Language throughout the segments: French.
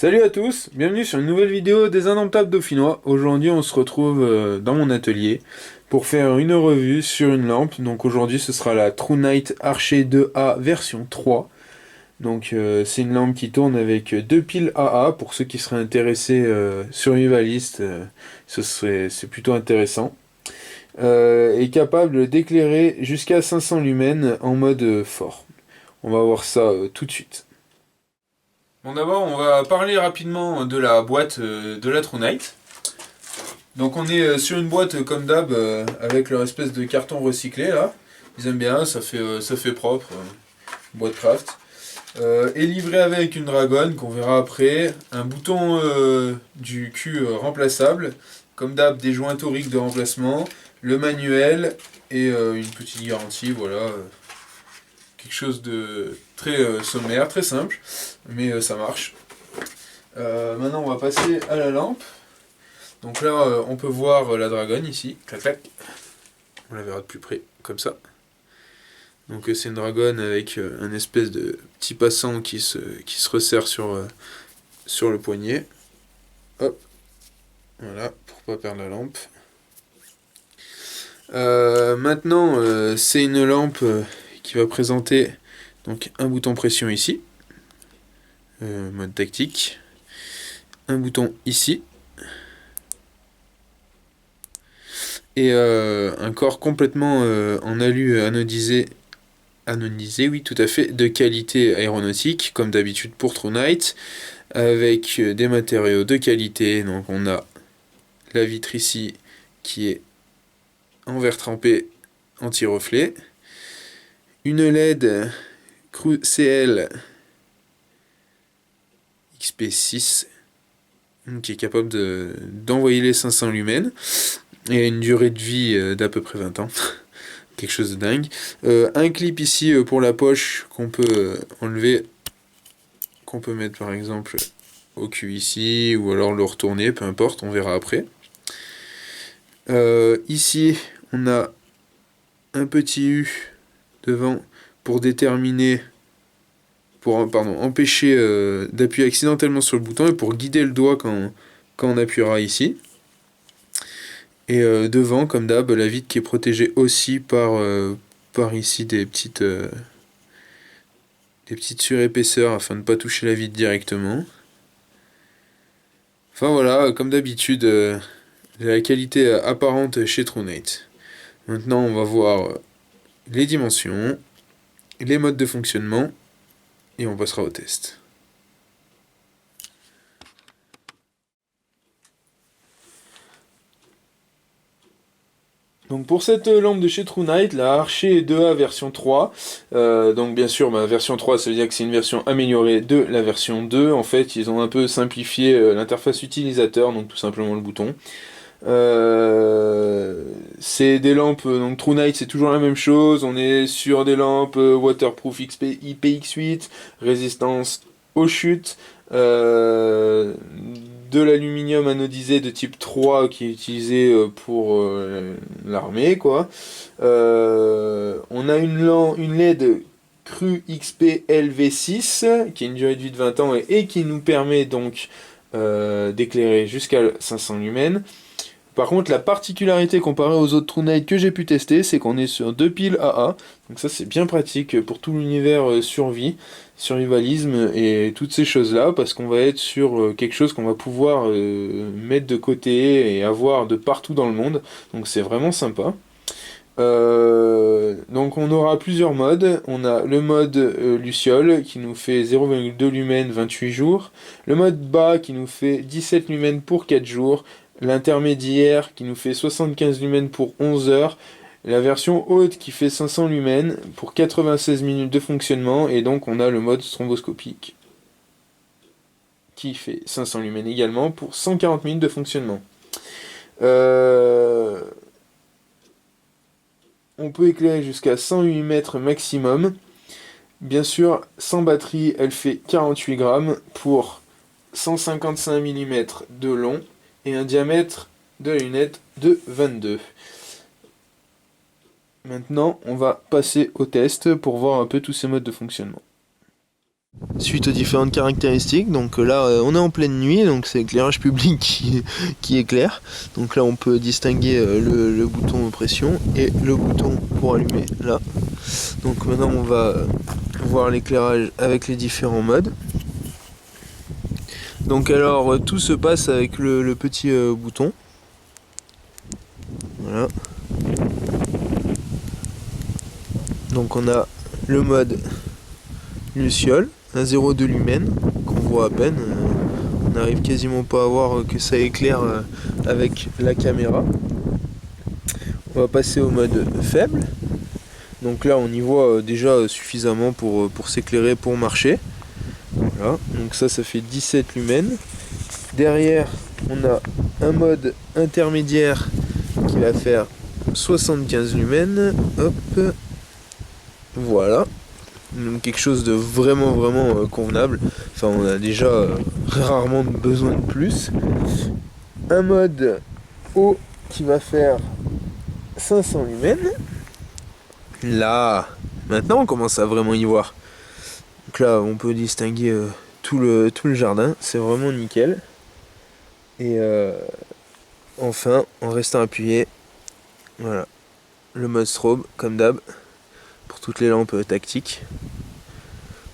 Salut à tous, bienvenue sur une nouvelle vidéo des Indomptables Dauphinois. Aujourd'hui on se retrouve dans mon atelier pour faire une revue sur une lampe. Donc aujourd'hui ce sera la True Night Archer 2A version 3. Donc c'est une lampe qui tourne avec deux piles AA. Pour ceux qui seraient intéressés survivalistes, c'est plutôt intéressant. Et capable d'éclairer jusqu'à 500 lumens en mode fort. On va voir ça tout de suite. Bon, d'abord, on va parler rapidement de la boîte de la True Night. Donc, on est sur une boîte comme d'hab avec leur espèce de carton recyclé là. Ils aiment bien, ça fait propre, boîte craft. Et livré avec une dragonne qu'on verra après, un bouton du cul remplaçable, comme d'hab des joints toriques de remplacement, le manuel et une petite garantie, voilà. Quelque chose de très sommaire, très simple, mais ça marche. Maintenant on va passer à la lampe. Donc là on peut voir la dragonne ici, clac clac. On la verra de plus près, comme ça. Donc c'est une dragonne avec un espèce de petit passant qui se resserre sur le poignet. Hop, voilà, pour pas perdre la lampe. Maintenant c'est une lampe qui va présenter donc un bouton pression ici, mode tactique, un bouton ici, et un corps complètement en alu anodisé, oui tout à fait, de qualité aéronautique, comme d'habitude pour True Night, avec des matériaux de qualité. Donc on a la vitre ici qui est en verre trempé anti-reflet, une LED CL XP6 qui est capable d'envoyer les 500 lumens et une durée de vie d'à peu près 20 ans. Quelque chose de dingue. Un clip ici pour la poche qu'on peut enlever, qu'on peut mettre par exemple au cul ici, ou alors le retourner, peu importe, on verra après. Ici, on a un petit U devant pour déterminer, empêcher d'appuyer accidentellement sur le bouton et pour guider le doigt quand on appuiera ici. Et devant, comme d'hab, la vitre qui est protégée aussi par ici des petites surépaisseurs afin de ne pas toucher la vitre directement. Enfin voilà, comme d'habitude, la qualité apparente chez True Night. Maintenant, on va voir les dimensions, les modes de fonctionnement, et on passera au test. Donc pour cette lampe de chez True Night, la Archer 2A version 3, donc bien sûr version 3 ça veut dire que c'est une version améliorée de la version 2, en fait ils ont un peu simplifié l'interface utilisateur, donc tout simplement le bouton. C'est des lampes, donc True Night c'est toujours la même chose, on est sur des lampes waterproof IPX8, résistance aux chutes, de l'aluminium anodisé de type 3 qui est utilisé pour l'armée quoi. On a une LED Cru XP LV6 qui a une durée de vie de 20 ans et qui nous permet donc d'éclairer jusqu'à 500 lumens. Par contre, la particularité comparée aux autres True Night que j'ai pu tester, c'est qu'on est sur deux piles AA. Donc ça, c'est bien pratique pour tout l'univers survie, survivalisme et toutes ces choses-là, parce qu'on va être sur quelque chose qu'on va pouvoir mettre de côté et avoir de partout dans le monde. Donc c'est vraiment sympa. Donc on aura plusieurs modes. On a le mode Luciole qui nous fait 0,2 lumens 28 jours. Le mode bas qui nous fait 17 lumens pour 4 jours. L'intermédiaire qui nous fait 75 lumens pour 11 heures. La version haute qui fait 500 lumens pour 96 minutes de fonctionnement. Et donc on a le mode stromboscopique qui fait 500 lumens également pour 140 minutes de fonctionnement. On peut éclairer jusqu'à 108 mètres maximum. Bien sûr, sans batterie, elle fait 48 grammes pour 155 mm de long et un diamètre de la lunette de 22. Maintenant, on va passer au test pour voir un peu tous ces modes de fonctionnement. Suite aux différentes caractéristiques, donc là on est en pleine nuit, donc c'est l'éclairage public qui éclaire. Donc là on peut distinguer le bouton pression et le bouton pour allumer là. Donc maintenant on va voir l'éclairage avec les différents modes. Donc alors tout se passe avec le petit bouton. Voilà. Donc on a le mode luciole à 0,2 lumen qu'on voit à peine. On n'arrive quasiment pas à voir que ça éclaire avec la caméra. On va passer au mode faible. Donc là on y voit déjà suffisamment pour s'éclairer, pour marcher. Voilà, donc ça fait 17 lumens. Derrière on a un mode intermédiaire qui va faire 75 lumens. Hop, voilà. Donc quelque chose de vraiment convenable. Enfin on a déjà rarement besoin de plus. Un mode haut qui va faire 500 lumens. Là, maintenant on commence à vraiment y voir. Donc là on peut distinguer tout le jardin, c'est vraiment nickel. Et enfin, en restant appuyé, voilà, le mode strobe comme d'hab pour toutes les lampes tactiques.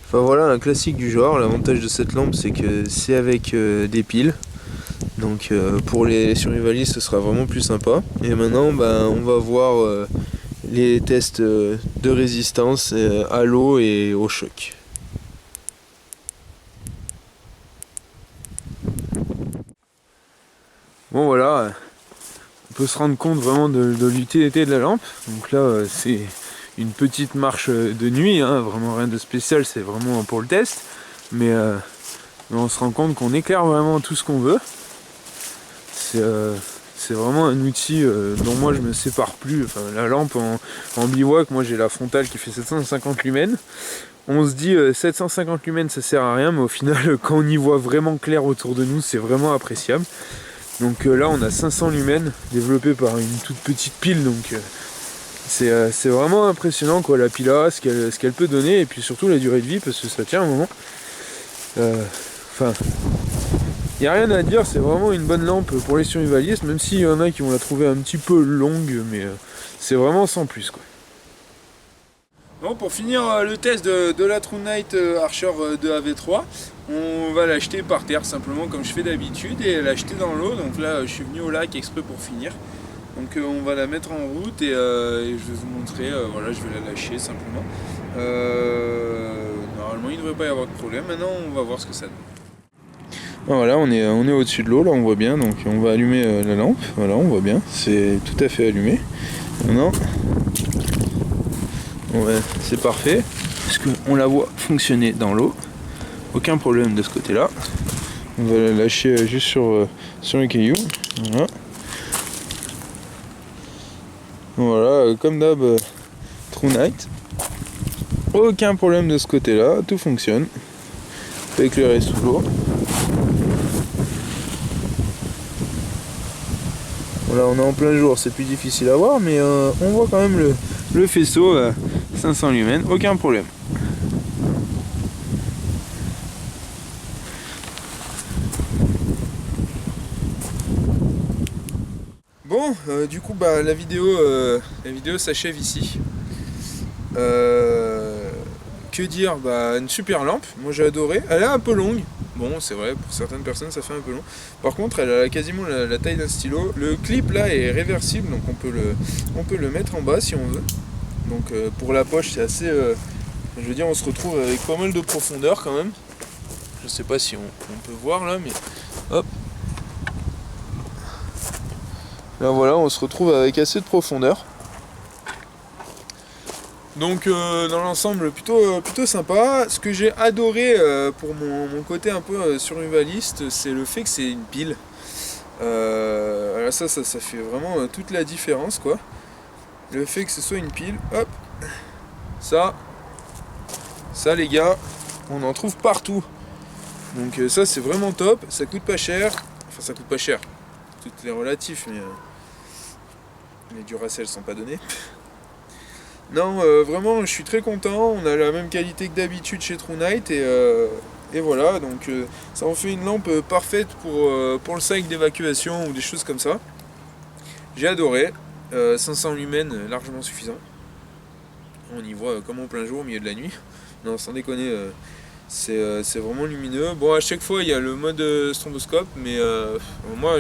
Enfin voilà, un classique du genre. L'avantage de cette lampe c'est que c'est avec des piles. Donc pour les survivalistes ce sera vraiment plus sympa. Et maintenant on va voir les tests de résistance à l'eau et au choc. Bon voilà, on peut se rendre compte vraiment de l'utilité de la lampe. Donc là c'est une petite marche de nuit, hein, vraiment rien de spécial, c'est vraiment pour le test. Mais on se rend compte qu'on éclaire vraiment tout ce qu'on veut. C'est vraiment un outil dont moi je me sépare plus. Enfin, la lampe en bivouac, moi j'ai la frontale qui fait 750 lumens. On se dit 750 lumens ça sert à rien, mais au final quand on y voit vraiment clair autour de nous c'est vraiment appréciable. Donc là on a 500 lumens développés par une toute petite pile, donc c'est vraiment impressionnant quoi, la pile A, ce qu'elle peut donner, et puis surtout la durée de vie parce que ça tient un moment. Enfin, il n'y a rien à dire, c'est vraiment une bonne lampe pour les survivalistes, même s'il y en a qui vont la trouver un petit peu longue, mais c'est vraiment sans plus quoi. Bon, pour finir le test de la TrueNight Archer 2AV3, on va l'acheter par terre simplement comme je fais d'habitude et l'acheter dans l'eau. Donc là je suis venu au lac exprès pour finir. Donc on va la mettre en route et je vais vous montrer, voilà, je vais la lâcher simplement. Normalement il ne devrait pas y avoir de problème, maintenant on va voir ce que ça donne. Voilà, on est au-dessus de l'eau, là on voit bien, donc on va allumer la lampe, voilà on voit bien, c'est tout à fait allumé. Maintenant, ouais, c'est parfait, parce qu'on la voit fonctionner dans l'eau, aucun problème de ce côté-là. On va la lâcher juste sur les cailloux, voilà. Voilà, comme d'hab, TrueNight. Aucun problème de ce côté-là, tout fonctionne. On peut éclairer sous l'eau. Voilà, on est en plein jour, c'est plus difficile à voir, mais on voit quand même le faisceau 500 lumens, aucun problème. Bon, du coup, la vidéo s'achève ici. Que dire, une super lampe, moi j'ai adoré. Elle est un peu longue, bon c'est vrai, pour certaines personnes ça fait un peu long. Par contre elle a quasiment la taille d'un stylo. Le clip là est réversible, donc on peut le mettre en bas si on veut. Donc pour la poche c'est assez... je veux dire, on se retrouve avec pas mal de profondeur quand même. Je sais pas si on peut voir là, mais hop. Là voilà, on se retrouve avec assez de profondeur. Donc dans l'ensemble plutôt sympa. Ce que j'ai adoré pour mon côté un peu survivaliste, c'est le fait que c'est une pile. Alors ça fait vraiment toute la différence quoi. Le fait que ce soit une pile, hop, ça les gars, on en trouve partout. Donc ça c'est vraiment top, ça coûte pas cher. Enfin ça coûte pas cher, tout est relatif, mais les Duracell sont pas donnés. Non, vraiment, je suis très content. On a la même qualité que d'habitude chez TrueNight et voilà. Donc ça en fait une lampe parfaite pour le cycle d'évacuation ou des choses comme ça. J'ai adoré. 500 lumens, largement suffisant. On y voit comme en plein jour au milieu de la nuit. Non, sans déconner, c'est vraiment lumineux. Bon, à chaque fois, il y a le mode stromboscope, mais moi,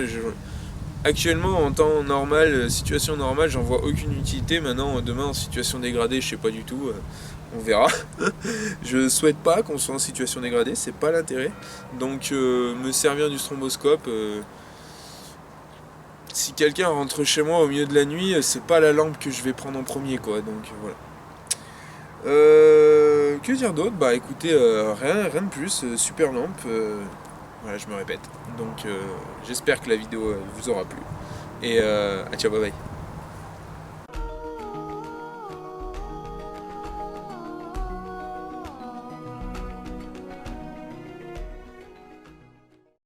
actuellement, en temps normal, situation normale, j'en vois aucune utilité. Maintenant, demain, en situation dégradée, je sais pas du tout. On verra. Je souhaite pas qu'on soit en situation dégradée, c'est pas l'intérêt. Donc, me servir du stromboscope. Si quelqu'un rentre chez moi au milieu de la nuit, c'est pas la lampe que je vais prendre en premier, quoi. Donc voilà. Que dire d'autre? Bah écoutez, rien de plus. Super lampe. Voilà, je me répète. Donc j'espère que la vidéo vous aura plu. Et ciao, bye bye.